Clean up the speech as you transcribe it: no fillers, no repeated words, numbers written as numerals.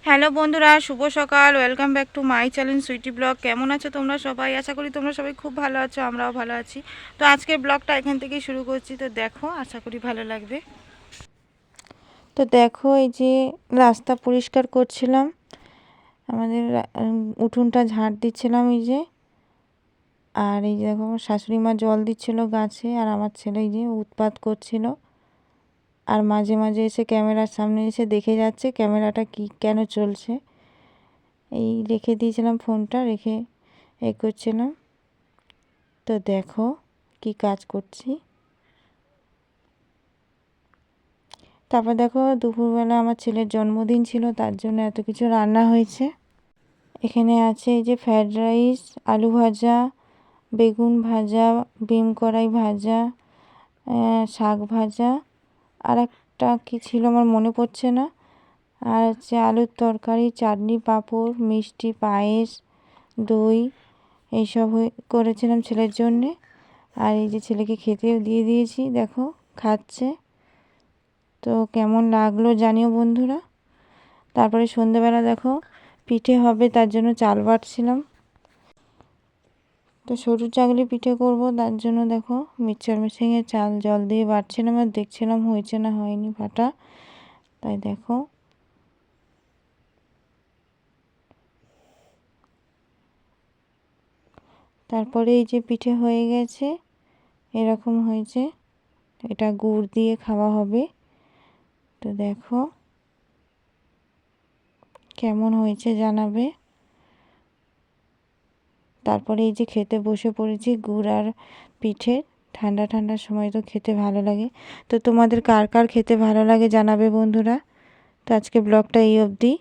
Hello বন্ধুরা, শুভ সকাল। Welcome back to my channel sweety blog. কেমন আছো তোমরা সবাই? আশা করি তোমরা সবাই খুব ভালো আছো, আমরাও ভালো আছি। তো আজকের ব্লগটা এখান থেকেই শুরু করছি। তো দেখো, আশা করি ভালো লাগবে। তো দেখো, এই যে রাস্তা পরিষ্কার করছিলাম, আমাদের উঠোনটা ঝাড় দিচ্ছিলাম এই যে। আর এই যে দেখো, আমার শাশুড়ি মা জল দিচ্ছিল গাছে, আর আমার ছেলে এই যে উৎপাত করছিল। আর মাঝে মাঝে এসে ক্যামেরার সামনে এসে দেখে যাচ্ছে ক্যামেরাটা কি কেন চলছে। এই রেখে দিয়েছিলাম, ফোনটা রেখে করছিলাম। তো দেখো কি কাজ করছি। তারপর দেখো, দুপুরবেলা আমার ছেলের জন্মদিন ছিল, তার জন্য এত কিছু রান্না হয়েছে। এখানে আছে এই যে ফ্রায়েড রাইস, আলু ভাজা, বেগুন ভাজা, বিম কড়াই ভাজা, শাক ভাজা, আর একটা কী ছিল আমার মনে পড়ছে না। আর হচ্ছে আলুর তরকারি, চাটনি, পাঁপড়, মিষ্টি, পায়েস, দই, এইসব করেছিলাম ছেলের জন্যে। আর এই যে ছেলেকে খেতেও দিয়ে দিয়েছি, দেখো খাচ্ছে। তো কেমন লাগলো জানিও বন্ধুরা। তারপরে সন্ধেবেলা দেখো পিঠে হবে, তার জন্য চাল বাটছিলাম। তো সরু চাগলি পিঠে করব, তার জন্য দেখো মিক্সচার মেশিনে চাল জল দিয়ে বাটছিলাম, আর দেখছিলাম হয়েছে না হয়নি বাটা। তাই দেখো, তারপরে এই যে পিঠে হয়ে গেছে, এরকম হয়েছে। এটা গুড় দিয়ে খাওয়া হবে। তো দেখো কেমন হয়েছে জানাবে। তারপরে এই যে খেতে বসে পড়েছি, গুড় আর পিঠে। ঠান্ডা ঠান্ডার সময় তো খেতে ভালো লাগে। তো তোমাদের কার কার খেতে ভালো লাগে জানাবে বন্ধুরা। তো আজকে ব্লগটা এই অবধি।